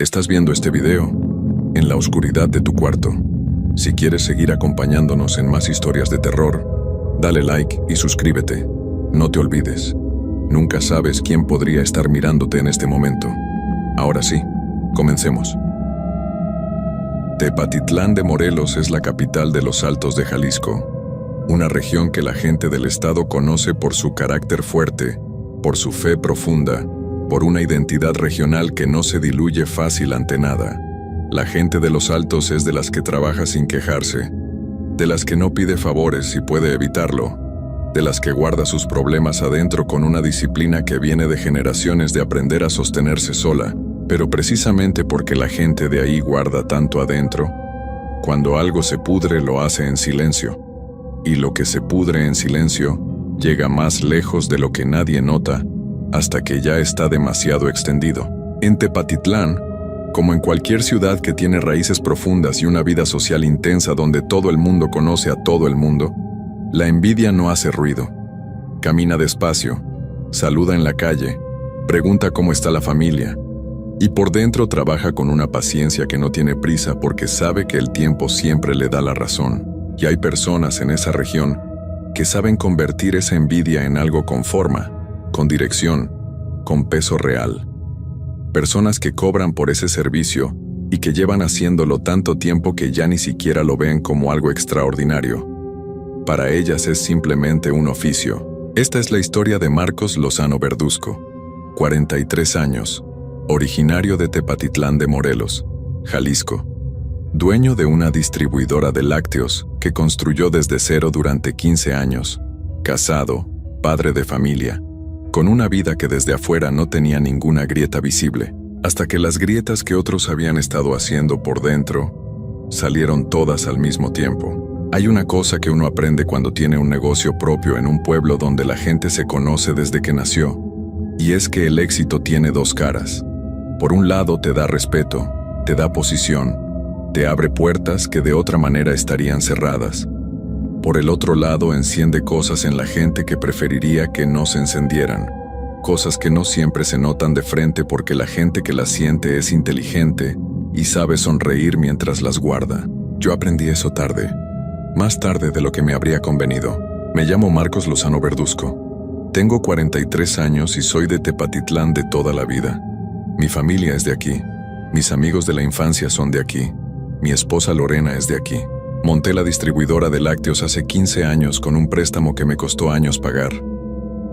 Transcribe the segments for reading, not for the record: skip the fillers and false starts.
Estás viendo este video en la oscuridad de tu cuarto. Si quieres seguir acompañándonos en más historias de terror, dale like y suscríbete. No te olvides, nunca sabes quién podría estar mirándote en este momento. Ahora sí, comencemos. Tepatitlán de Morelos es la capital de los Altos de Jalisco, una región que la gente del estado conoce por su carácter fuerte, por su fe profunda, por una identidad regional que no se diluye fácil ante nada. La gente de los Altos es de las que trabaja sin quejarse, de las que no pide favores si puede evitarlo, de las que guarda sus problemas adentro con una disciplina que viene de generaciones de aprender a sostenerse sola. Pero precisamente porque la gente de ahí guarda tanto adentro, cuando algo se pudre lo hace en silencio. Y lo que se pudre en silencio llega más lejos de lo que nadie nota, hasta que ya está demasiado extendido. En Tepatitlán, como en cualquier ciudad que tiene raíces profundas y una vida social intensa donde todo el mundo conoce a todo el mundo, la envidia no hace ruido. Camina despacio, saluda en la calle, pregunta cómo está la familia, y por dentro trabaja con una paciencia que no tiene prisa porque sabe que el tiempo siempre le da la razón. Y hay personas en esa región que saben convertir esa envidia en algo con forma, con dirección, con peso real. Personas que cobran por ese servicio y que llevan haciéndolo tanto tiempo que ya ni siquiera lo ven como algo extraordinario. Para ellas es simplemente un oficio. Esta es la historia de Marcos Lozano Verduzco, 43 años. Originario de Tepatitlán de Morelos, Jalisco, dueño de una distribuidora de lácteos que construyó desde cero durante 15 años, casado, padre de familia, con una vida que desde afuera no tenía ninguna grieta visible, hasta que las grietas que otros habían estado haciendo por dentro salieron todas al mismo tiempo. Hay una cosa que uno aprende cuando tiene un negocio propio en un pueblo donde la gente se conoce desde que nació, y es que el éxito tiene dos caras. Por un lado te da respeto, te da posición, te abre puertas que de otra manera estarían cerradas. Por el otro lado enciende cosas en la gente que preferiría que no se encendieran. Cosas que no siempre se notan de frente porque la gente que las siente es inteligente y sabe sonreír mientras las guarda. Yo aprendí eso tarde, más tarde de lo que me habría convenido. Me llamo Marcos Lozano Verduzco. Tengo 43 años y soy de Tepatitlán de toda la vida. Mi familia es de aquí, mis amigos de la infancia son de aquí, mi esposa Lorena es de aquí. Monté la distribuidora de lácteos hace 15 años con un préstamo que me costó años pagar,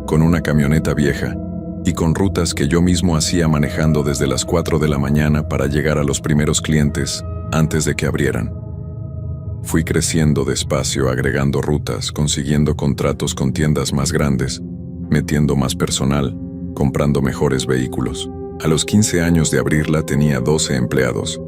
con una camioneta vieja y con rutas que yo mismo hacía manejando desde las 4 de la mañana para llegar a los primeros clientes antes de que abrieran. Fui creciendo despacio, agregando rutas, consiguiendo contratos con tiendas más grandes, metiendo más personal, comprando mejores vehículos. A los 15 años de abrirla tenía 12 empleados,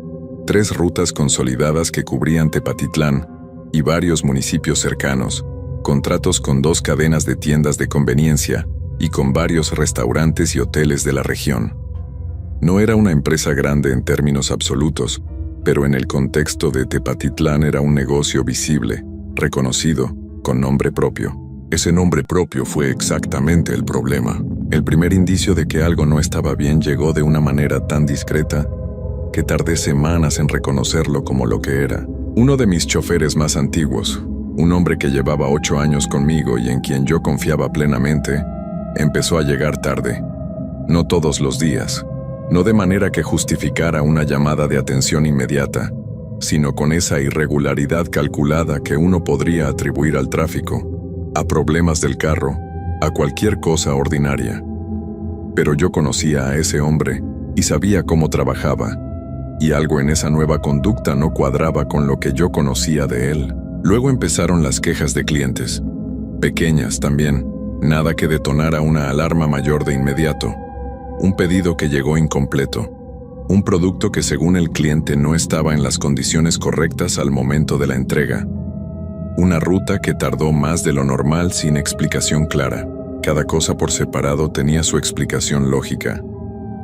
3 rutas consolidadas que cubrían Tepatitlán y varios municipios cercanos, contratos con 2 cadenas de tiendas de conveniencia y con varios restaurantes y hoteles de la región. No era una empresa grande en términos absolutos, pero en el contexto de Tepatitlán era un negocio visible, reconocido, con nombre propio. Ese nombre propio fue exactamente el problema. El primer indicio de que algo no estaba bien llegó de una manera tan discreta que tardé semanas en reconocerlo como lo que era. Uno de mis choferes más antiguos, un hombre que llevaba 8 años conmigo y en quien yo confiaba plenamente, empezó a llegar tarde. No todos los días, no de manera que justificara una llamada de atención inmediata, sino con esa irregularidad calculada que uno podría atribuir al tráfico, a problemas del carro, a cualquier cosa ordinaria. Pero yo conocía a ese hombre y sabía cómo trabajaba, y algo en esa nueva conducta no cuadraba con lo que yo conocía de él. Luego empezaron las quejas de clientes, pequeñas también, nada que detonara una alarma mayor de inmediato. Un pedido que llegó incompleto, un producto que según el cliente no estaba en las condiciones correctas al momento de la entrega. Una ruta que tardó más de lo normal sin explicación clara. Cada cosa por separado tenía su explicación lógica.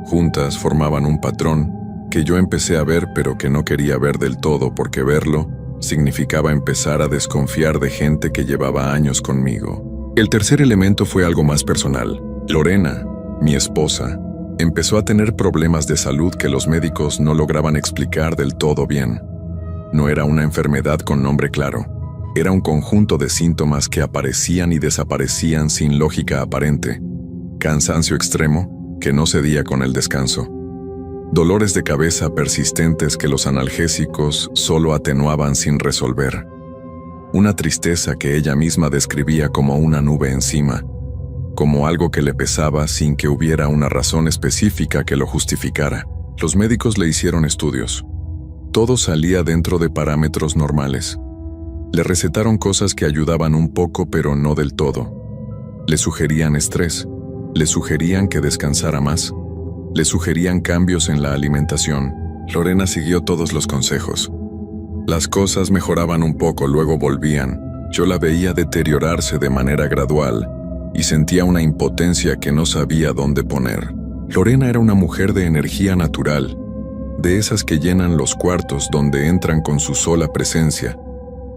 Juntas formaban un patrón que yo empecé a ver pero que no quería ver del todo porque verlo significaba empezar a desconfiar de gente que llevaba años conmigo. El tercer elemento fue algo más personal. Lorena, mi esposa, Empezó a tener problemas de salud que los médicos no lograban explicar del todo bien. No era una enfermedad con nombre claro. Era un conjunto de síntomas que aparecían y desaparecían sin lógica aparente. Cansancio extremo que no cedía con el descanso. Dolores de cabeza persistentes que los analgésicos solo atenuaban sin resolver. Una tristeza que ella misma describía como una nube encima, como algo que le pesaba sin que hubiera una razón específica que lo justificara. Los médicos le hicieron estudios. Todo salía dentro de parámetros normales. Le recetaron cosas que ayudaban un poco, pero no del todo. Le sugerían estrés, le sugerían que descansara más, le sugerían cambios en la alimentación. Lorena siguió todos los consejos. Las cosas mejoraban un poco, luego volvían. Yo la veía deteriorarse de manera gradual y sentía una impotencia que no sabía dónde poner. Lorena era una mujer de energía natural, de esas que llenan los cuartos donde entran con su sola presencia,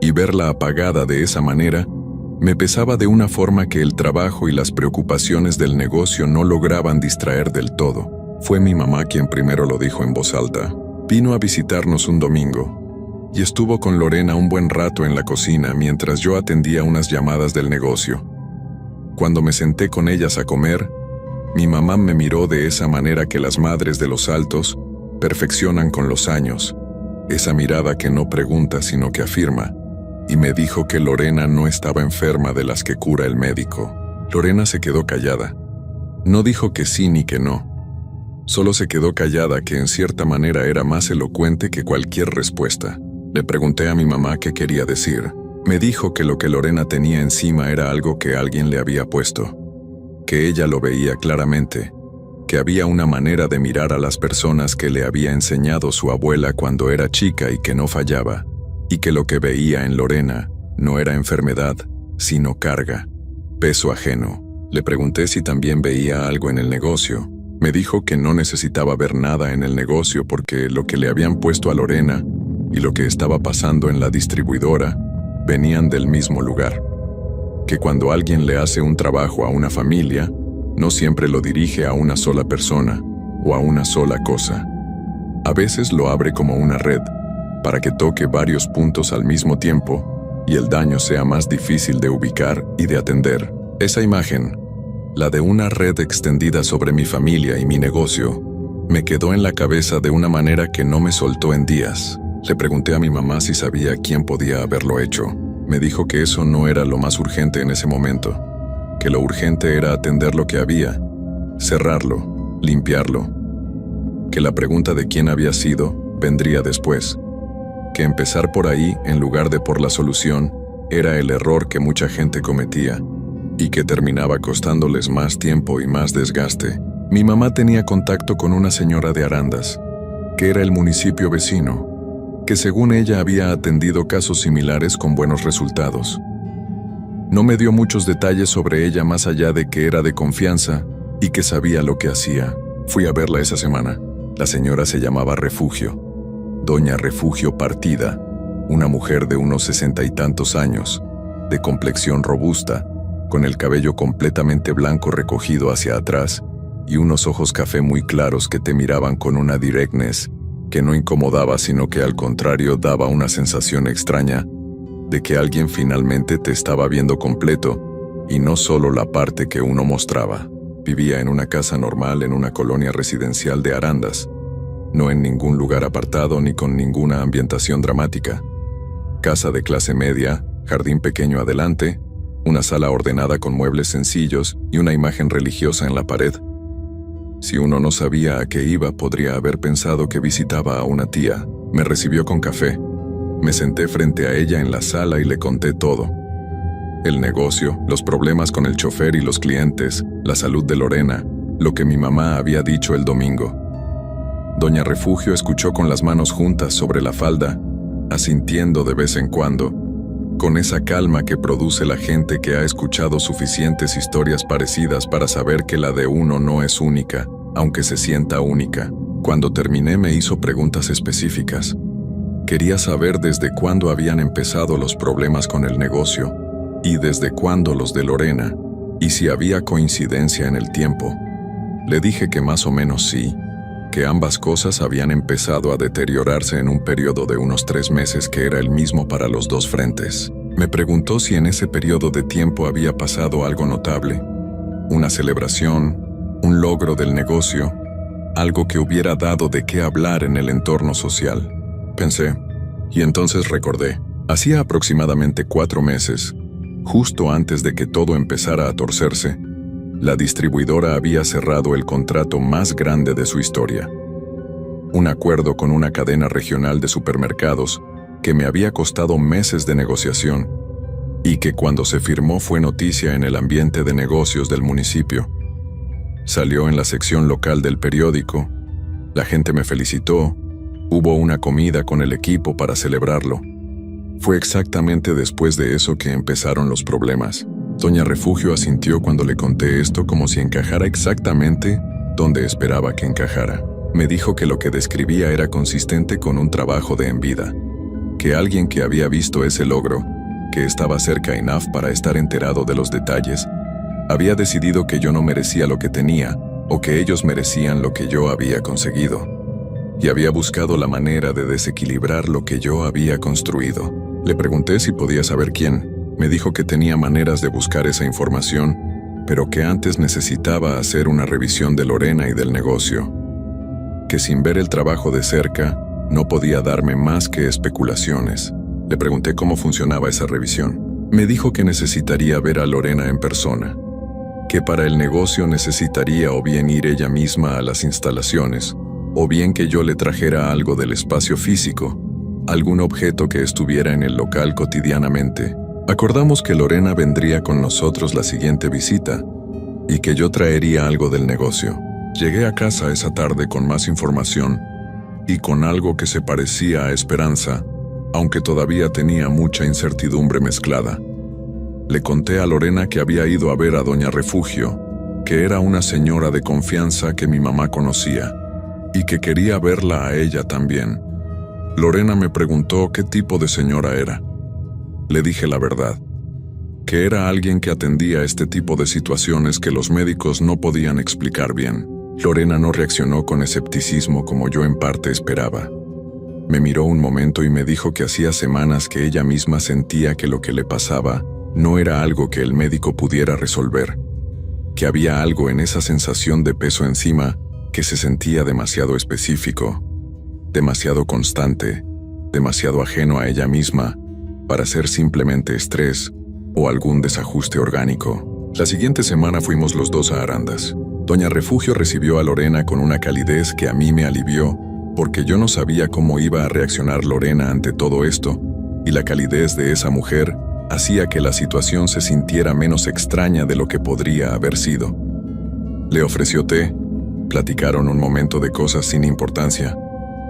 y verla apagada de esa manera me pesaba de una forma que el trabajo y las preocupaciones del negocio no lograban distraer del todo. Fue mi mamá quien primero lo dijo en voz alta. Vino a visitarnos un domingo y estuvo con Lorena un buen rato en la cocina mientras yo atendía unas llamadas del negocio. Cuando me senté con ellas a comer, mi mamá me miró de esa manera que las madres de los altos perfeccionan con los años, esa mirada que no pregunta sino que afirma, y me dijo que Lorena no estaba enferma de las que cura el médico. Lorena se quedó callada. No dijo que sí ni que no. Solo se quedó callada, que en cierta manera era más elocuente que cualquier respuesta. Le pregunté a mi mamá qué quería decir. Me dijo que lo que Lorena tenía encima era algo que alguien le había puesto, que ella lo veía claramente, que había una manera de mirar a las personas que le había enseñado su abuela cuando era chica y que no fallaba, y que lo que veía en Lorena no era enfermedad, sino carga, peso ajeno. Le pregunté si también veía algo en el negocio. Me dijo que no necesitaba ver nada en el negocio porque lo que le habían puesto a Lorena y lo que estaba pasando en la distribuidora venían del mismo lugar. Que cuando alguien le hace un trabajo a una familia, no siempre lo dirige a una sola persona o a una sola cosa. A veces lo abre como una red, para que toque varios puntos al mismo tiempo y el daño sea más difícil de ubicar y de atender. Esa imagen, la de una red extendida sobre mi familia y mi negocio, me quedó en la cabeza de una manera que no me soltó en días. Le pregunté a mi mamá si sabía quién podía haberlo hecho. Me dijo que eso no era lo más urgente en ese momento, que lo urgente era atender lo que había, cerrarlo, limpiarlo, que la pregunta de quién había sido vendría después, que empezar por ahí en lugar de por la solución era el error que mucha gente cometía y que terminaba costándoles más tiempo y más desgaste. Mi mamá tenía contacto con una señora de Arandas, que era el municipio vecino, que según ella había atendido casos similares con buenos resultados. No me dio muchos detalles sobre ella más allá de que era de confianza y que sabía lo que hacía. Fui a verla esa semana. La señora se llamaba Refugio, Doña Refugio Partida, una mujer de unos 60 y tantos años, de complexión robusta, con el cabello completamente blanco recogido hacia atrás y unos ojos café muy claros que te miraban con una directness que no incomodaba, sino que al contrario daba una sensación extraña de que alguien finalmente te estaba viendo completo y no solo la parte que uno mostraba. Vivía en una casa normal en una colonia residencial de Arandas, no en ningún lugar apartado ni con ninguna ambientación dramática. Casa de clase media, jardín pequeño adelante, una sala ordenada con muebles sencillos y una imagen religiosa en la pared. Si uno no sabía a qué iba, podría haber pensado que visitaba a una tía. Me recibió con café. Me senté frente a ella en la sala y le conté todo. El negocio, los problemas con el chofer y los clientes, la salud de Lorena, lo que mi mamá había dicho el domingo. Doña Refugio escuchó con las manos juntas sobre la falda, asintiendo de vez en cuando, con esa calma que produce la gente que ha escuchado suficientes historias parecidas para saber que la de uno no es única, aunque se sienta única. Cuando terminé me hizo preguntas específicas. Quería saber desde cuándo habían empezado los problemas con el negocio, y desde cuándo los de Lorena, y si había coincidencia en el tiempo. Le dije que más o menos sí, que ambas cosas habían empezado a deteriorarse en un periodo de unos 3 meses que era el mismo para los dos frentes. Me preguntó si en ese periodo de tiempo había pasado algo notable, una celebración, un logro del negocio, algo que hubiera dado de qué hablar en el entorno social. Pensé, y entonces recordé, hacía aproximadamente 4 meses, justo antes de que todo empezara a torcerse, la distribuidora había cerrado el contrato más grande de su historia. Un acuerdo con una cadena regional de supermercados que me había costado meses de negociación y que cuando se firmó fue noticia en el ambiente de negocios del municipio. Salió en la sección local del periódico, la gente me felicitó, hubo una comida con el equipo para celebrarlo. Fue exactamente después de eso que empezaron los problemas. Doña Refugio asintió cuando le conté esto como si encajara exactamente donde esperaba que encajara. Me dijo que lo que describía era consistente con un trabajo de en vida, que alguien que había visto ese logro, que estaba cerca enough para estar enterado de los detalles, había decidido que yo no merecía lo que tenía o que ellos merecían lo que yo había conseguido, y había buscado la manera de desequilibrar lo que yo había construido. Le pregunté si podía saber quién. Me dijo que tenía maneras de buscar esa información, pero que antes necesitaba hacer una revisión de Lorena y del negocio, que sin ver el trabajo de cerca no podía darme más que especulaciones. Le pregunté cómo funcionaba esa revisión. Me dijo que necesitaría ver a Lorena en persona, que para el negocio necesitaría o bien ir ella misma a las instalaciones, o bien que yo le trajera algo del espacio físico, algún objeto que estuviera en el local cotidianamente. Acordamos que Lorena vendría con nosotros la siguiente visita y que yo traería algo del negocio. Llegué a casa esa tarde con más información y con algo que se parecía a esperanza, aunque todavía tenía mucha incertidumbre mezclada. Le conté a Lorena que había ido a ver a Doña Refugio, que era una señora de confianza que mi mamá conocía, y que quería verla a ella también. Lorena me preguntó qué tipo de señora era. Le dije la verdad, que era alguien que atendía este tipo de situaciones que los médicos no podían explicar bien. Lorena no reaccionó con escepticismo como yo en parte esperaba. Me miró un momento y me dijo que hacía semanas que ella misma sentía que lo que le pasaba no era algo que el médico pudiera resolver, que había algo en esa sensación de peso encima que se sentía demasiado específico, demasiado constante, demasiado ajeno a ella misma, para ser simplemente estrés o algún desajuste orgánico. La siguiente semana fuimos los dos a Arandas. Doña Refugio recibió a Lorena con una calidez que a mí me alivió, porque yo no sabía cómo iba a reaccionar Lorena ante todo esto, y la calidez de esa mujer hacía que la situación se sintiera menos extraña de lo que podría haber sido. Le ofreció té, platicaron un momento de cosas sin importancia,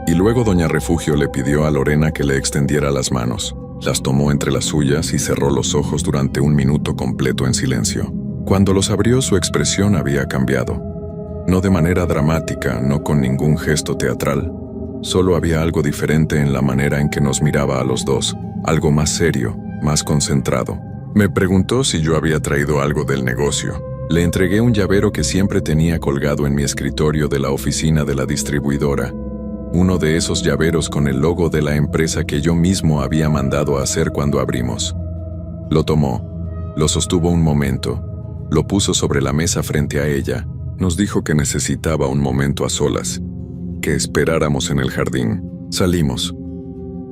y luego Doña Refugio le pidió a Lorena que le extendiera las manos. Las tomó entre las suyas y cerró los ojos durante 1 minuto completo en silencio. Cuando los abrió, su expresión había cambiado. No de manera dramática, no con ningún gesto teatral. Solo había algo diferente en la manera en que nos miraba a los dos, algo más serio, más concentrado. Me preguntó si yo había traído algo del negocio. Le entregué un llavero que siempre tenía colgado en mi escritorio de la oficina de la distribuidora. Uno de esos llaveros con el logo de la empresa que yo mismo había mandado a hacer cuando abrimos. Lo tomó, lo sostuvo un momento, lo puso sobre la mesa frente a ella, nos dijo que necesitaba un momento a solas, que esperáramos en el jardín. Salimos.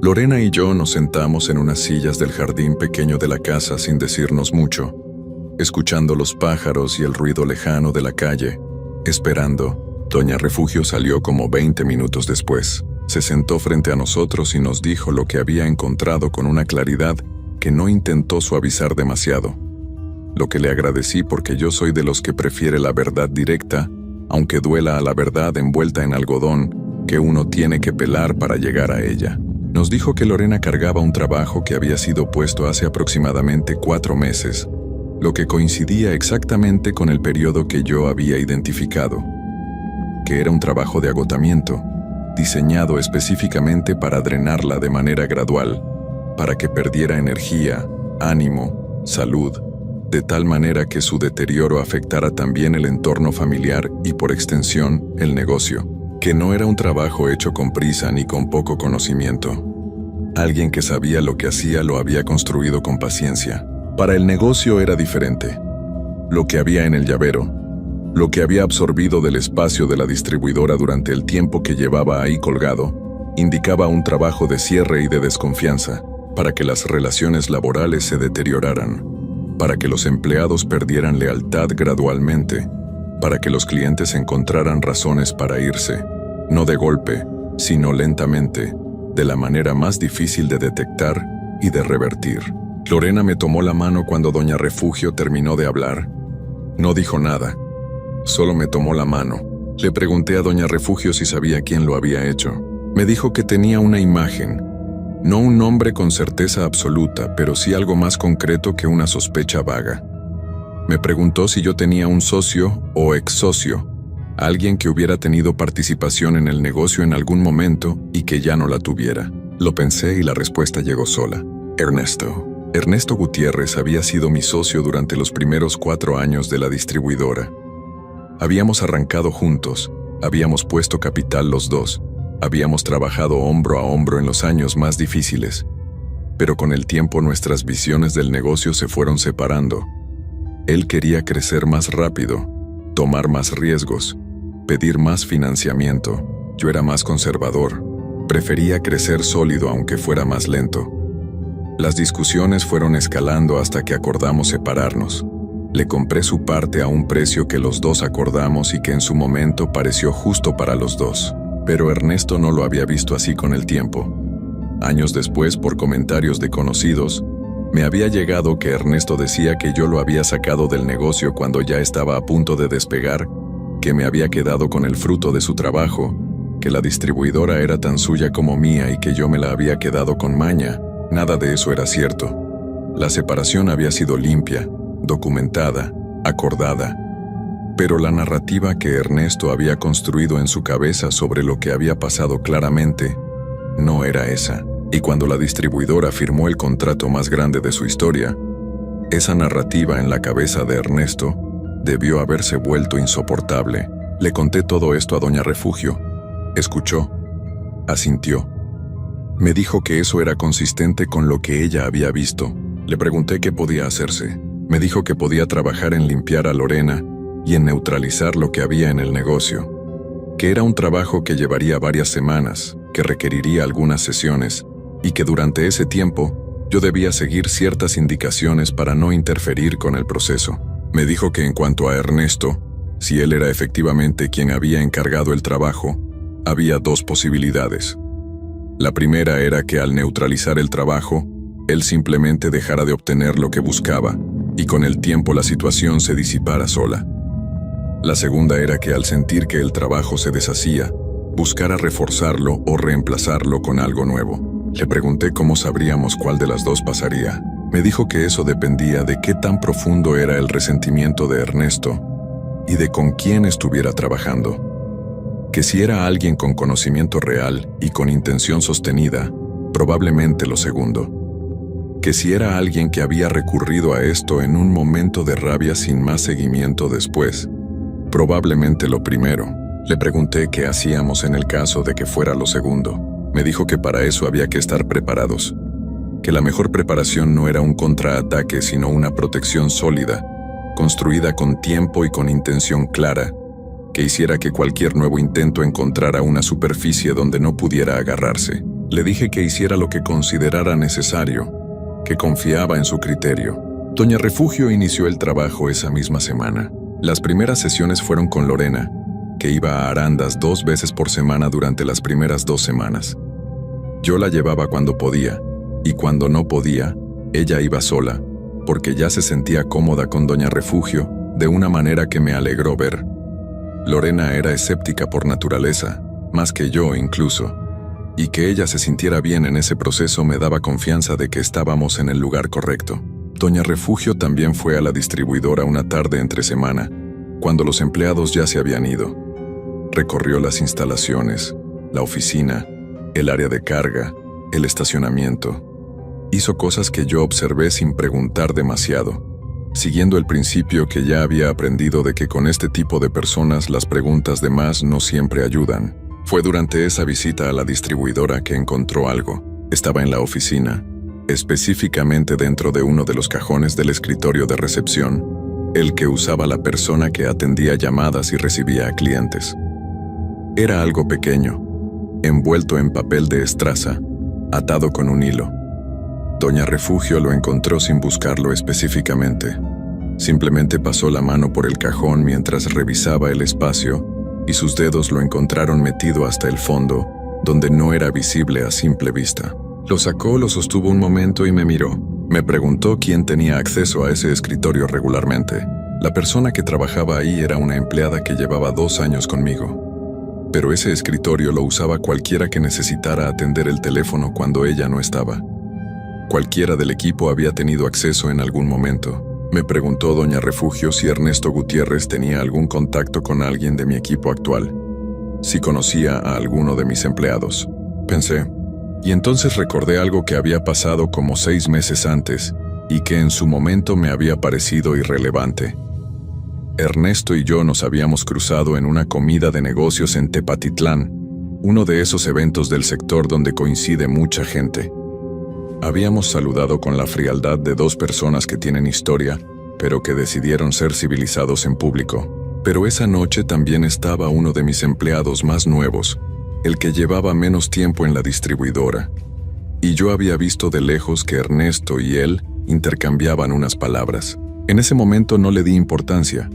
Lorena y yo nos sentamos en unas sillas del jardín pequeño de la casa sin decirnos mucho, escuchando los pájaros y el ruido lejano de la calle, esperando. Doña Refugio salió como 20 minutos después. Se sentó frente a nosotros y nos dijo lo que había encontrado con una claridad que no intentó suavizar demasiado. Lo que le agradecí porque yo soy de los que prefiere la verdad directa, aunque duela a la verdad envuelta en algodón que uno tiene que pelar para llegar a ella. Nos dijo que Lorena cargaba un trabajo que había sido puesto hace aproximadamente 4 meses, lo que coincidía exactamente con el periodo que yo había identificado, que era un trabajo de agotamiento, diseñado específicamente para drenarla de manera gradual, para que perdiera energía, ánimo, salud, de tal manera que su deterioro afectara también el entorno familiar y, por extensión, el negocio, que no era un trabajo hecho con prisa ni con poco conocimiento. Alguien que sabía lo que hacía lo había construido con paciencia. Para el negocio era diferente. Lo que había en el llavero, lo que había absorbido del espacio de la distribuidora durante el tiempo que llevaba ahí colgado, indicaba un trabajo de cierre y de desconfianza, para que las relaciones laborales se deterioraran, para que los empleados perdieran lealtad gradualmente, para que los clientes encontraran razones para irse, no de golpe, sino lentamente, de la manera más difícil de detectar y de revertir. Lorena me tomó la mano cuando doña Refugio terminó de hablar. No dijo nada, solo me tomó la mano. Le pregunté a doña Refugio si sabía quién lo había hecho. Me dijo que tenía una imagen, no un nombre con certeza absoluta, pero sí algo más concreto que una sospecha vaga. Me preguntó si yo tenía un socio o ex socio, alguien que hubiera tenido participación en el negocio en algún momento y que ya no la tuviera. Lo pensé y la respuesta llegó sola. Ernesto. Ernesto Gutiérrez había sido mi socio durante los primeros 4 años de la distribuidora. Habíamos arrancado juntos, habíamos puesto capital los dos, habíamos trabajado hombro a hombro en los años más difíciles, pero con el tiempo nuestras visiones del negocio se fueron separando. Él quería crecer más rápido, tomar más riesgos, pedir más financiamiento. Yo era más conservador, prefería crecer sólido aunque fuera más lento. Las discusiones fueron escalando hasta que acordamos separarnos. Le compré su parte a un precio que los dos acordamos y que en su momento pareció justo para los dos. Pero Ernesto no lo había visto así con el tiempo. Años después, por comentarios de conocidos, me había llegado que Ernesto decía que yo lo había sacado del negocio cuando ya estaba a punto de despegar, que me había quedado con el fruto de su trabajo, que la distribuidora era tan suya como mía y que yo me la había quedado con maña. Nada de eso era cierto. La separación había sido limpia, documentada, acordada. Pero la narrativa que Ernesto había construido en su cabeza sobre lo que había pasado claramente no era esa. Y cuando la distribuidora firmó el contrato más grande de su historia, esa narrativa en la cabeza de Ernesto debió haberse vuelto insoportable. Le conté todo esto a doña Refugio. Escuchó, asintió. Me dijo que eso era consistente con lo que ella había visto. Le pregunté qué podía hacerse. Me dijo que podía trabajar en limpiar a Lorena y en neutralizar lo que había en el negocio, que era un trabajo que llevaría varias semanas, que requeriría algunas sesiones, y que durante ese tiempo yo debía seguir ciertas indicaciones para no interferir con el proceso. Me dijo que en cuanto a Ernesto, si él era efectivamente quien había encargado el trabajo, había 2 posibilidades. La primera era que al neutralizar el trabajo, él simplemente dejara de obtener lo que buscaba, y con el tiempo la situación se disipara sola. La segunda era que al sentir que el trabajo se deshacía, buscara reforzarlo o reemplazarlo con algo nuevo. Le pregunté cómo sabríamos cuál de las 2 pasaría. Me dijo que eso dependía de qué tan profundo era el resentimiento de Ernesto y de con quién estuviera trabajando. Que si era alguien con conocimiento real y con intención sostenida, probablemente lo segundo. Que si era alguien que había recurrido a esto en un momento de rabia sin más seguimiento después, probablemente lo primero. Le pregunté qué hacíamos en el caso de que fuera lo segundo. Me dijo que para eso había que estar preparados, que la mejor preparación no era un contraataque sino una protección sólida, construida con tiempo y con intención clara, que hiciera que cualquier nuevo intento encontrara una superficie donde no pudiera agarrarse. Le dije que hiciera lo que considerara necesario, que confiaba en su criterio. Doña Refugio inició el trabajo esa misma semana. Las primeras sesiones fueron con Lorena, que iba a Arandas 2 veces por semana durante las primeras 2 semanas. Yo la llevaba cuando podía, y cuando no podía, ella iba sola, porque ya se sentía cómoda con doña Refugio, de una manera que me alegró ver. Lorena era escéptica por naturaleza, más que yo incluso, y que ella se sintiera bien en ese proceso me daba confianza de que estábamos en el lugar correcto. Doña Refugio también fue a la distribuidora una tarde entre semana, cuando los empleados ya se habían ido. Recorrió las instalaciones, la oficina, el área de carga, el estacionamiento. Hizo cosas que yo observé sin preguntar demasiado. siguiendo el principio que ya había aprendido de que con este tipo de personas las preguntas de más no siempre ayudan. Fue durante esa visita a la distribuidora que encontró algo. Estaba en la oficina, específicamente dentro de uno de los cajones del escritorio de recepción, el que usaba la persona que atendía llamadas y recibía a clientes. Era algo pequeño, envuelto en papel de estraza, atado con un hilo. Doña Refugio lo encontró sin buscarlo específicamente. Simplemente pasó la mano por el cajón mientras revisaba el espacio y sus dedos lo encontraron metido hasta el fondo, donde no era visible a simple vista. Lo sacó, lo sostuvo un momento y me miró. Me preguntó quién tenía acceso a ese escritorio regularmente. La persona que trabajaba ahí era una empleada que llevaba 2 años conmigo. Pero ese escritorio lo usaba cualquiera que necesitara atender el teléfono cuando ella no estaba. Cualquiera del equipo había tenido acceso en algún momento. Me preguntó doña Refugio si Ernesto Gutiérrez tenía algún contacto con alguien de mi equipo actual, si conocía a alguno de mis empleados. Pensé, y entonces recordé algo que había pasado como 6 meses antes y que en su momento me había parecido irrelevante. Ernesto y yo nos habíamos cruzado en una comida de negocios en Tepatitlán, uno de esos eventos del sector donde coincide mucha gente. Habíamos saludado con la frialdad de 2 personas que tienen historia, pero que decidieron ser civilizados en público. Pero esa noche también estaba uno de mis empleados más nuevos, el que llevaba menos tiempo en la distribuidora. Y yo había visto de lejos que Ernesto y él intercambiaban unas palabras. En ese momento no le di importancia.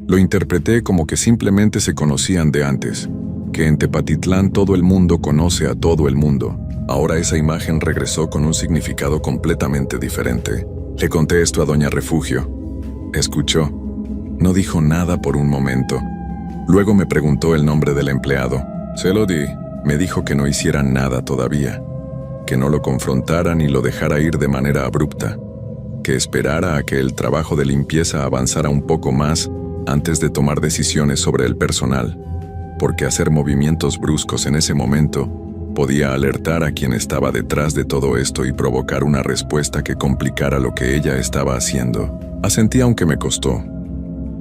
Lo interpreté como que simplemente se conocían de antes, que en Tepatitlán todo el mundo conoce a todo el mundo. Ahora esa imagen regresó con un significado completamente diferente. Le conté esto a doña Refugio. Escuchó. No dijo nada por un momento. Luego me preguntó el nombre del empleado. Se lo di. Me dijo que no hiciera nada todavía, que no lo confrontara ni lo dejara ir de manera abrupta, que esperara a que el trabajo de limpieza avanzara un poco más antes de tomar decisiones sobre el personal, porque hacer movimientos bruscos en ese momento podía alertar a quien estaba detrás de todo esto y provocar una respuesta que complicara lo que ella estaba haciendo. Asentí aunque me costó.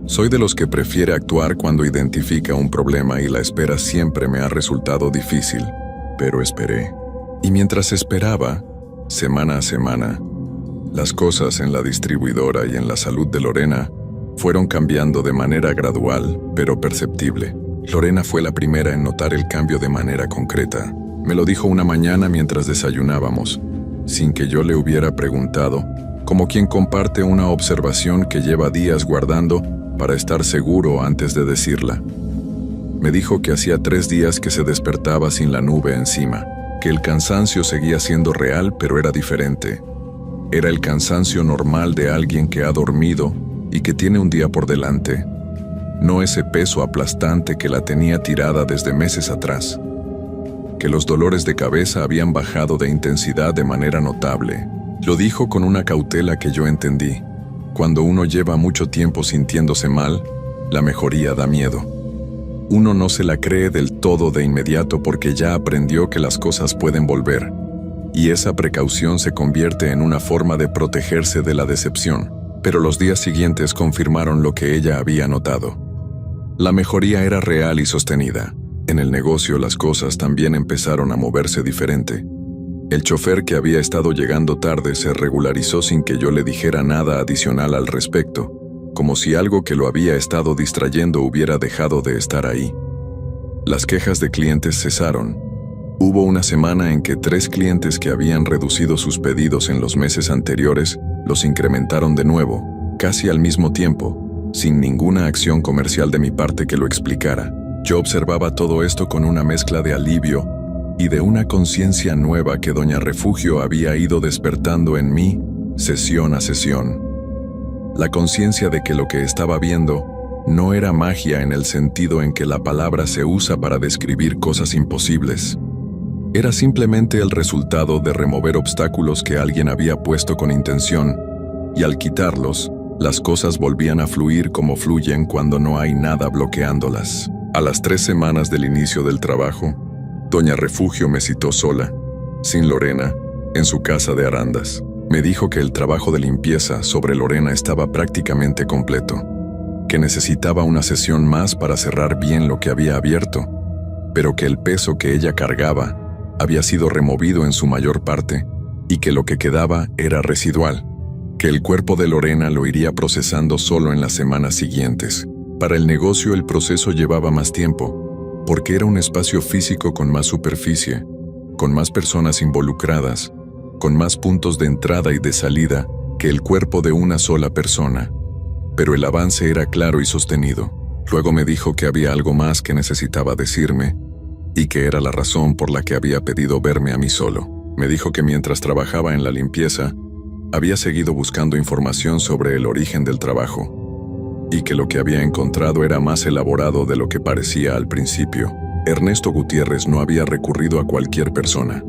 Soy de los que prefiere actuar cuando identifica un problema y la espera siempre me ha resultado difícil, pero esperé. Y mientras esperaba, semana a semana, las cosas en la distribuidora y en la salud de Lorena fueron cambiando de manera gradual, pero perceptible. Lorena fue la primera en notar el cambio de manera concreta. Me lo dijo una mañana mientras desayunábamos, sin que yo le hubiera preguntado, como quien comparte una observación que lleva días guardando para estar seguro antes de decirla. Me dijo que hacía 3 días que se despertaba sin la nube encima, que el cansancio seguía siendo real, pero era diferente. Era el cansancio normal de alguien que ha dormido y que tiene un día por delante, no ese peso aplastante que la tenía tirada desde meses atrás. Que los dolores de cabeza habían bajado de intensidad de manera notable. Lo dijo con una cautela que yo entendí. Cuando uno lleva mucho tiempo sintiéndose mal, la mejoría da miedo. Uno no se la cree del todo de inmediato porque ya aprendió que las cosas pueden volver, y esa precaución se convierte en una forma de protegerse de la decepción. Pero los días siguientes confirmaron lo que ella había notado. La mejoría era real y sostenida. En el negocio las cosas también empezaron a moverse diferente. El chofer que había estado llegando tarde se regularizó sin que yo le dijera nada adicional al respecto, como si algo que lo había estado distrayendo hubiera dejado de estar ahí. Las quejas de clientes cesaron. Hubo una semana en que 3 clientes que habían reducido sus pedidos en los meses anteriores los incrementaron de nuevo, casi al mismo tiempo, sin ninguna acción comercial de mi parte que lo explicara. Yo observaba todo esto con una mezcla de alivio y de una conciencia nueva que doña Refugio había ido despertando en mí, sesión a sesión. La conciencia de que lo que estaba viendo no era magia en el sentido en que la palabra se usa para describir cosas imposibles. Era simplemente el resultado de remover obstáculos que alguien había puesto con intención, y al quitarlos, las cosas volvían a fluir como fluyen cuando no hay nada bloqueándolas. A las 3 semanas del inicio del trabajo, doña Refugio me citó sola, sin Lorena, en su casa de Arandas. Me dijo que el trabajo de limpieza sobre Lorena estaba prácticamente completo, que necesitaba una sesión más para cerrar bien lo que había abierto, pero que el peso que ella cargaba había sido removido en su mayor parte y que lo que quedaba era residual, que el cuerpo de Lorena lo iría procesando solo en las semanas siguientes. Para el negocio el proceso llevaba más tiempo, porque era un espacio físico con más superficie, con más personas involucradas, con más puntos de entrada y de salida que el cuerpo de una sola persona. Pero el avance era claro y sostenido. Luego me dijo que había algo más que necesitaba decirme y que era la razón por la que había pedido verme a mí solo. Me dijo que mientras trabajaba en la limpieza, había seguido buscando información sobre el origen del trabajo y que lo que había encontrado era más elaborado de lo que parecía al principio. Ernesto Gutiérrez no había recurrido a cualquier persona.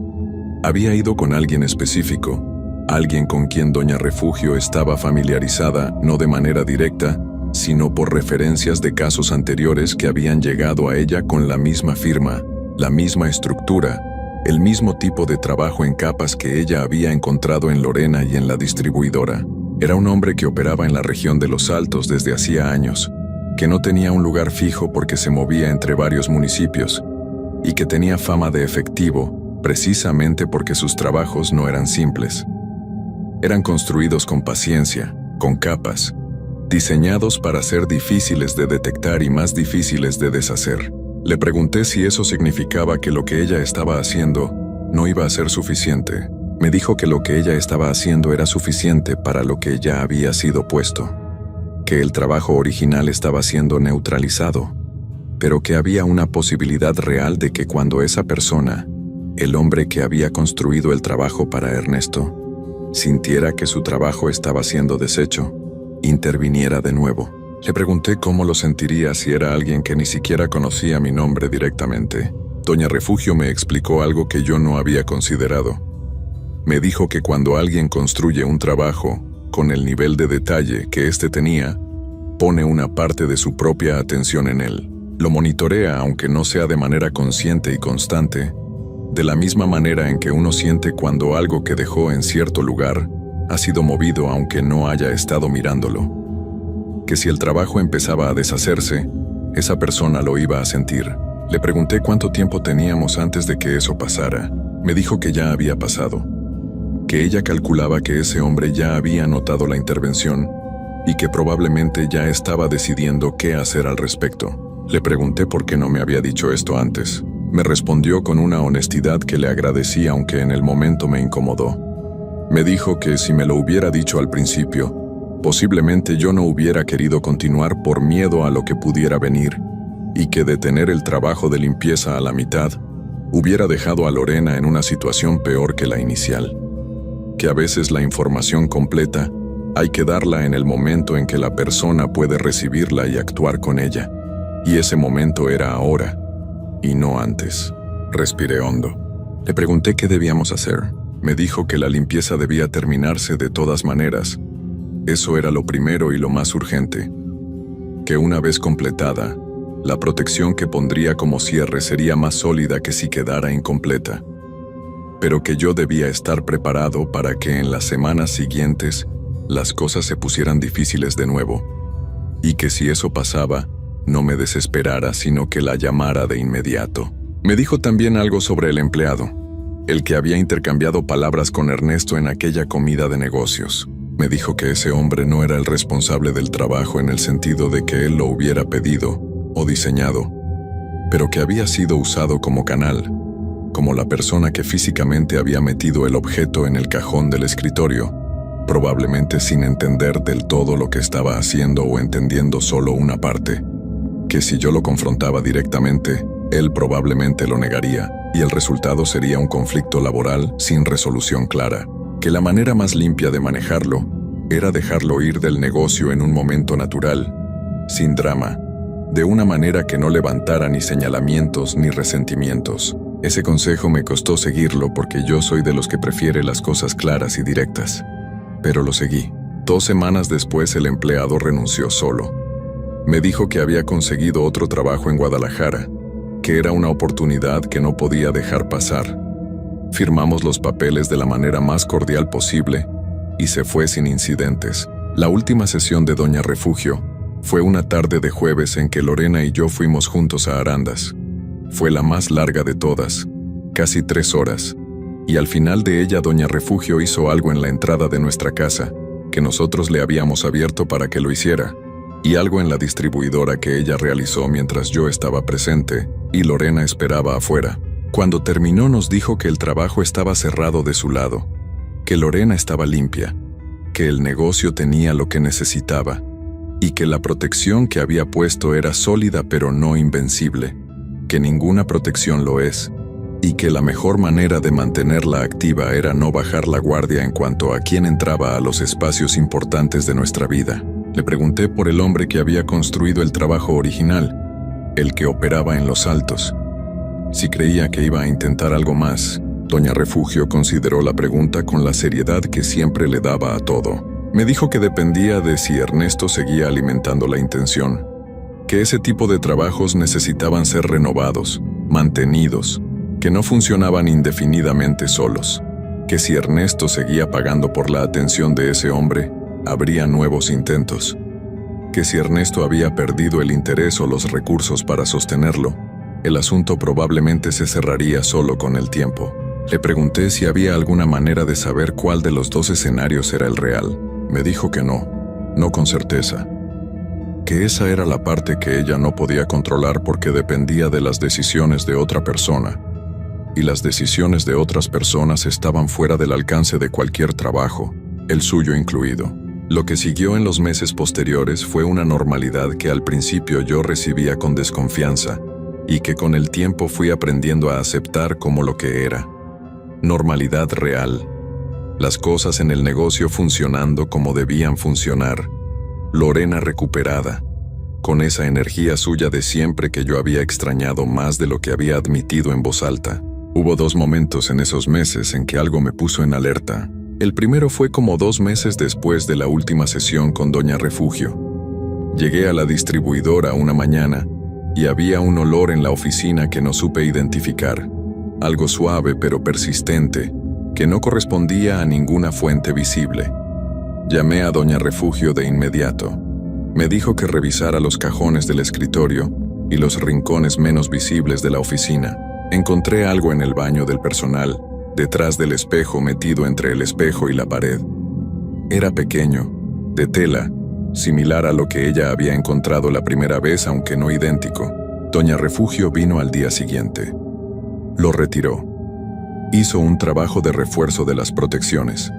Había ido con alguien específico, alguien con quien Doña Refugio estaba familiarizada no de manera directa, sino por referencias de casos anteriores que habían llegado a ella con la misma firma, la misma estructura, el mismo tipo de trabajo en capas que ella había encontrado en Lorena y en la distribuidora. Era un hombre que operaba en la región de Los Altos desde hacía años, que no tenía un lugar fijo porque se movía entre varios municipios, y que tenía fama de efectivo, precisamente porque sus trabajos no eran simples. Eran construidos con paciencia, con capas, diseñados para ser difíciles de detectar y más difíciles de deshacer. Le pregunté si eso significaba que lo que ella estaba haciendo no iba a ser suficiente. Me dijo que lo que ella estaba haciendo era suficiente para lo que ya había sido puesto, que el trabajo original estaba siendo neutralizado, pero que había una posibilidad real de que cuando esa persona, el hombre que había construido el trabajo para Ernesto, sintiera que su trabajo estaba siendo deshecho, interviniera de nuevo. Le pregunté cómo lo sentiría si era alguien que ni siquiera conocía mi nombre directamente. Doña Refugio me explicó algo que yo no había considerado. Me dijo que cuando alguien construye un trabajo con el nivel de detalle que éste tenía, pone una parte de su propia atención en él. Lo monitorea aunque no sea de manera consciente y constante, de la misma manera en que uno siente cuando algo que dejó en cierto lugar ha sido movido aunque no haya estado mirándolo. Que si el trabajo empezaba a deshacerse, esa persona lo iba a sentir. Le pregunté cuánto tiempo teníamos antes de que eso pasara. Me dijo que ya había pasado, que ella calculaba que ese hombre ya había notado la intervención y que probablemente ya estaba decidiendo qué hacer al respecto. Le pregunté por qué no me había dicho esto antes. Me respondió con una honestidad que le agradecí aunque en el momento me incomodó. Me dijo que si me lo hubiera dicho al principio, posiblemente yo no hubiera querido continuar por miedo a lo que pudiera venir, y que detener el trabajo de limpieza a la mitad hubiera dejado a Lorena en una situación peor que la inicial. Que a veces la información completa hay que darla en el momento en que la persona puede recibirla y actuar con ella, y ese momento era ahora, y no antes. Respiré hondo. Le pregunté qué debíamos hacer. Me dijo que la limpieza debía terminarse de todas maneras. Eso era lo primero y lo más urgente. Que una vez completada, la protección que pondría como cierre sería más sólida que si quedara incompleta. Pero que yo debía estar preparado para que en las semanas siguientes las cosas se pusieran difíciles de nuevo. Y que si eso pasaba, no me desesperara, sino que la llamara de inmediato. Me dijo también algo sobre el empleado, el que había intercambiado palabras con Ernesto en aquella comida de negocios. Me dijo que ese hombre no era el responsable del trabajo en el sentido de que él lo hubiera pedido o diseñado, pero que había sido usado como canal, como la persona que físicamente había metido el objeto en el cajón del escritorio, probablemente sin entender del todo lo que estaba haciendo o entendiendo solo una parte, que si yo lo confrontaba directamente, él probablemente lo negaría, y el resultado sería un conflicto laboral sin resolución clara. Que la manera más limpia de manejarlo era dejarlo ir del negocio en un momento natural, sin drama, de una manera que no levantara ni señalamientos ni resentimientos. Ese consejo me costó seguirlo porque yo soy de los que prefiere las cosas claras y directas. Pero lo seguí. 2 semanas después el empleado renunció solo. Me dijo que había conseguido otro trabajo en Guadalajara, que era una oportunidad que no podía dejar pasar. Firmamos los papeles de la manera más cordial posible y se fue sin incidentes. La última sesión de Doña Refugio fue una tarde de jueves en que Lorena y yo fuimos juntos a Arandas. Fue la más larga de todas, casi 3 horas, y al final de ella Doña Refugio hizo algo en la entrada de nuestra casa, que nosotros le habíamos abierto para que lo hiciera, y algo en la distribuidora que ella realizó mientras yo estaba presente y Lorena esperaba afuera. Cuando terminó nos dijo que el trabajo estaba cerrado de su lado, que Lorena estaba limpia, que el negocio tenía lo que necesitaba, y que la protección que había puesto era sólida pero no invencible, que ninguna protección lo es, y que la mejor manera de mantenerla activa era no bajar la guardia en cuanto a quién entraba a los espacios importantes de nuestra vida. Le pregunté por el hombre que había construido el trabajo original, el que operaba en los altos. Si creía que iba a intentar algo más. Doña Refugio consideró la pregunta con la seriedad que siempre le daba a todo. Me dijo que dependía de si Ernesto seguía alimentando la intención, que ese tipo de trabajos necesitaban ser renovados, mantenidos, que no funcionaban indefinidamente solos, que si Ernesto seguía pagando por la atención de ese hombre, habría nuevos intentos, que si Ernesto había perdido el interés o los recursos para sostenerlo, el asunto probablemente se cerraría solo con el tiempo. Le pregunté si había alguna manera de saber cuál de los 2 escenarios era el real. Me dijo que no con certeza, que esa era la parte que ella no podía controlar porque dependía de las decisiones de otra persona, y las decisiones de otras personas estaban fuera del alcance de cualquier trabajo, el suyo incluido. Lo que siguió en los meses posteriores fue una normalidad que al principio yo recibía con desconfianza y que con el tiempo fui aprendiendo a aceptar como lo que era. Normalidad real. Las cosas en el negocio funcionando como debían funcionar. Lorena recuperada, con esa energía suya de siempre que yo había extrañado más de lo que había admitido en voz alta. Hubo 2 momentos en esos meses en que algo me puso en alerta. El primero fue como 2 meses después de la última sesión con Doña Refugio. Llegué a la distribuidora una mañana y había un olor en la oficina que no supe identificar. Algo suave pero persistente, que no correspondía a ninguna fuente visible. Llamé a Doña Refugio de inmediato. Me dijo que revisara los cajones del escritorio y los rincones menos visibles de la oficina. Encontré algo en el baño del personal, detrás del espejo metido entre el espejo y la pared. Era pequeño, de tela, similar a lo que ella había encontrado la primera vez, aunque no idéntico. Doña Refugio vino al día siguiente. Lo retiró. Hizo un trabajo de refuerzo de las protecciones.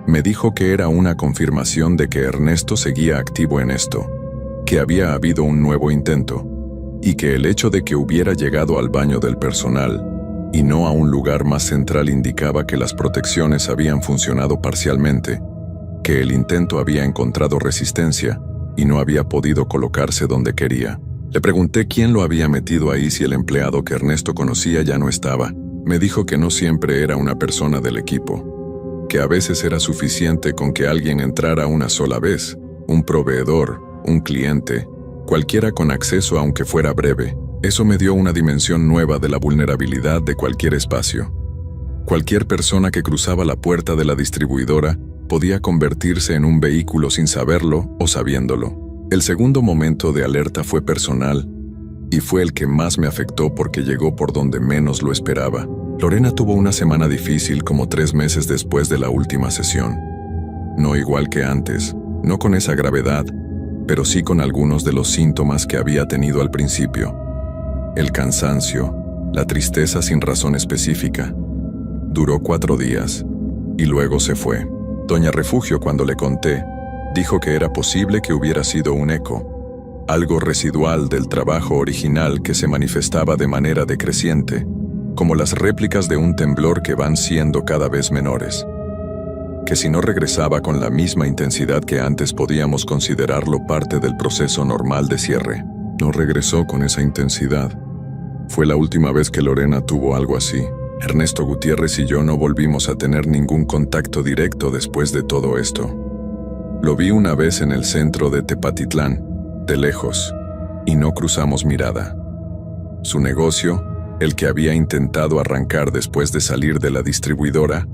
Me dijo que era una confirmación de que Ernesto seguía activo en esto, que había habido un nuevo intento, y que el hecho de que hubiera llegado al baño del personal y no a un lugar más central indicaba que las protecciones habían funcionado parcialmente, que el intento había encontrado resistencia y no había podido colocarse donde quería. Le pregunté quién lo había metido ahí si el empleado que Ernesto conocía ya no estaba. Me dijo que no siempre era una persona del equipo, que a veces era suficiente con que alguien entrara una sola vez, un proveedor, un cliente, cualquiera con acceso aunque fuera breve. Eso me dio una dimensión nueva de la vulnerabilidad de cualquier espacio. Cualquier persona que cruzaba la puerta de la distribuidora podía convertirse en un vehículo sin saberlo o sabiéndolo. El segundo momento de alerta fue personal, y fue el que más me afectó porque llegó por donde menos lo esperaba. Lorena tuvo una semana difícil como 3 meses después de la última sesión. No igual que antes, no con esa gravedad, pero sí con algunos de los síntomas que había tenido al principio. El cansancio, la tristeza sin razón específica. Duró 4 días, y luego se fue. Doña Refugio, cuando le conté, dijo que era posible que hubiera sido un eco, algo residual del trabajo original que se manifestaba de manera decreciente, como las réplicas de un temblor que van siendo cada vez menores. Que si no regresaba con la misma intensidad que antes podíamos considerarlo parte del proceso normal de cierre. No regresó con esa intensidad. Fue la última vez que Lorena tuvo algo así. Ernesto Gutiérrez y yo no volvimos a tener ningún contacto directo después de todo esto. Lo vi una vez en el centro de Tepatitlán, de lejos, y no cruzamos mirada. Su negocio, el que había intentado arrancar después de salir de la distribuidora,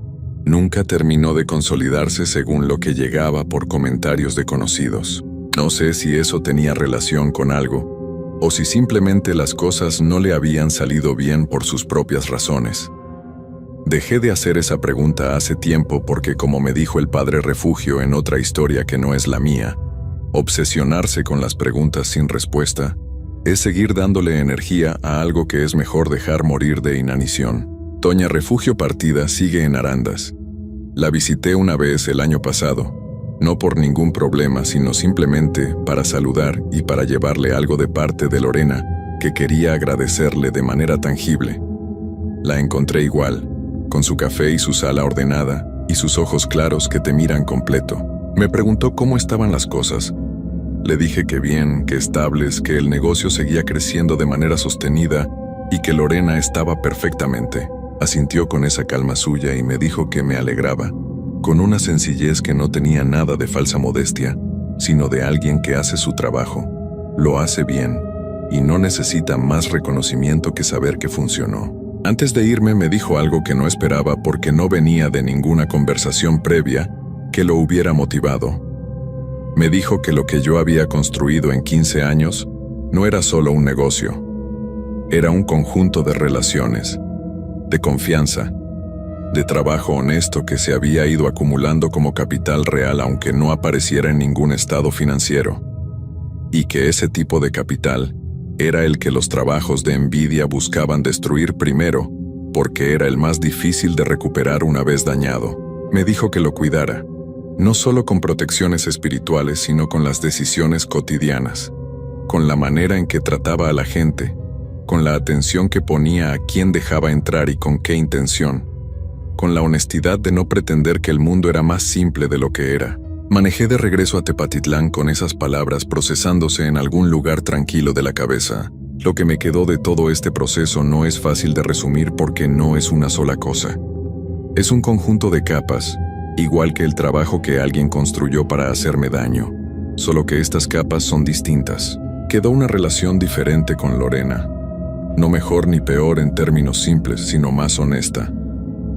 Nunca terminó de consolidarse según lo que llegaba por comentarios de conocidos. No sé si eso tenía relación con algo, o si simplemente las cosas no le habían salido bien por sus propias razones. Dejé de hacer esa pregunta hace tiempo porque, como me dijo el padre Refugio en otra historia que no es la mía, obsesionarse con las preguntas sin respuesta es seguir dándole energía a algo que es mejor dejar morir de inanición. Doña Refugio partida sigue en Arandas. La visité una vez el año pasado, no por ningún problema, sino simplemente para saludar y para llevarle algo de parte de Lorena, que quería agradecerle de manera tangible. La encontré igual, con su café y su sala ordenada, y sus ojos claros que te miran completo. Me preguntó cómo estaban las cosas. Le dije que bien, que estables, que el negocio seguía creciendo de manera sostenida y que Lorena estaba perfectamente. Asintió con esa calma suya y me dijo que me alegraba, con una sencillez que no tenía nada de falsa modestia, sino de alguien que hace su trabajo, lo hace bien, y no necesita más reconocimiento que saber que funcionó. Antes de irme me dijo algo que no esperaba porque no venía de ninguna conversación previa que lo hubiera motivado. Me dijo que lo que yo había construido en 15 años no era solo un negocio, era un conjunto de relaciones, de confianza, de trabajo honesto que se había ido acumulando como capital real aunque no apareciera en ningún estado financiero, y que ese tipo de capital era el que los trabajos de envidia buscaban destruir primero, porque era el más difícil de recuperar una vez dañado. Me dijo que lo cuidara, no solo con protecciones espirituales, sino con las decisiones cotidianas, con la manera en que trataba a la gente, con la atención que ponía a quién dejaba entrar y con qué intención, con la honestidad de no pretender que el mundo era más simple de lo que era. Manejé de regreso a Tepatitlán con esas palabras procesándose en algún lugar tranquilo de la cabeza. Lo que me quedó de todo este proceso no es fácil de resumir porque no es una sola cosa. Es un conjunto de capas, igual que el trabajo que alguien construyó para hacerme daño, solo que estas capas son distintas. Quedó una relación diferente con Lorena. No mejor ni peor en términos simples, sino más honesta.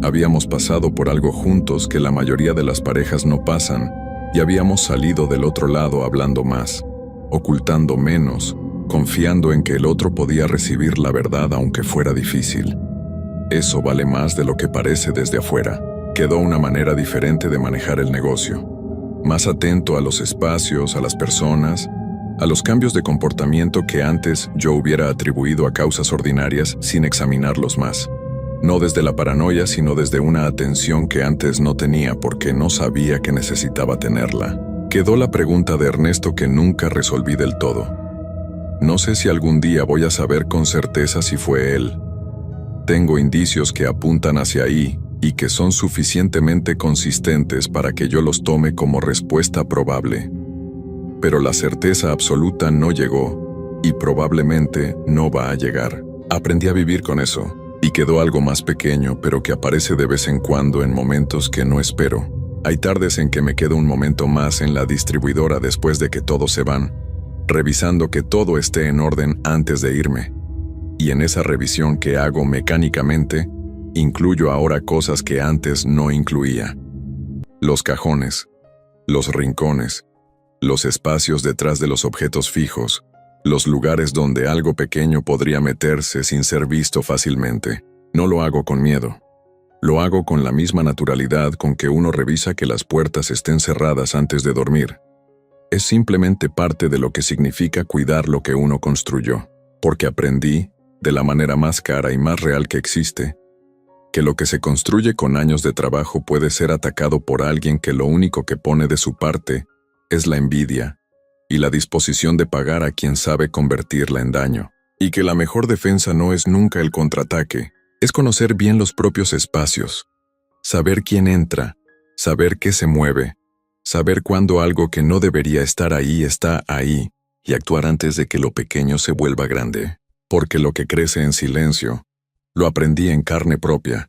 Habíamos pasado por algo juntos que la mayoría de las parejas no pasan, y habíamos salido del otro lado hablando más, ocultando menos, confiando en que el otro podía recibir la verdad aunque fuera difícil. Eso vale más de lo que parece desde afuera. Quedó una manera diferente de manejar el negocio, más atento a los espacios, a las personas, a los cambios de comportamiento que antes yo hubiera atribuido a causas ordinarias sin examinarlos más. No desde la paranoia, sino desde una atención que antes no tenía porque no sabía que necesitaba tenerla. Quedó la pregunta de Ernesto que nunca resolví del todo. No sé si algún día voy a saber con certeza si fue él. Tengo indicios que apuntan hacia ahí y que son suficientemente consistentes para que yo los tome como respuesta probable. Pero la certeza absoluta no llegó y probablemente no va a llegar. Aprendí a vivir con eso. Y quedó algo más pequeño, pero que aparece de vez en cuando en momentos que no espero. Hay tardes en que me quedo un momento más en la distribuidora después de que todos se van, revisando que todo esté en orden antes de irme. Y en esa revisión que hago mecánicamente, incluyo ahora cosas que antes no incluía. Los cajones, los rincones, los espacios detrás de los objetos fijos, los lugares donde algo pequeño podría meterse sin ser visto fácilmente. No lo hago con miedo. Lo hago con la misma naturalidad con que uno revisa que las puertas estén cerradas antes de dormir. Es simplemente parte de lo que significa cuidar lo que uno construyó, porque aprendí, de la manera más cara y más real que existe, que lo que se construye con años de trabajo puede ser atacado por alguien que lo único que pone de su parte es la envidia y la disposición de pagar a quien sabe convertirla en daño, y que la mejor defensa no es nunca el contraataque, es conocer bien los propios espacios, saber quién entra, saber qué se mueve, saber cuándo algo que no debería estar ahí está ahí, y actuar antes de que lo pequeño se vuelva grande, porque lo que crece en silencio, lo aprendí en carne propia,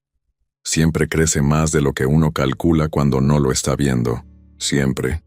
siempre crece más de lo que uno calcula cuando no lo está viendo, siempre.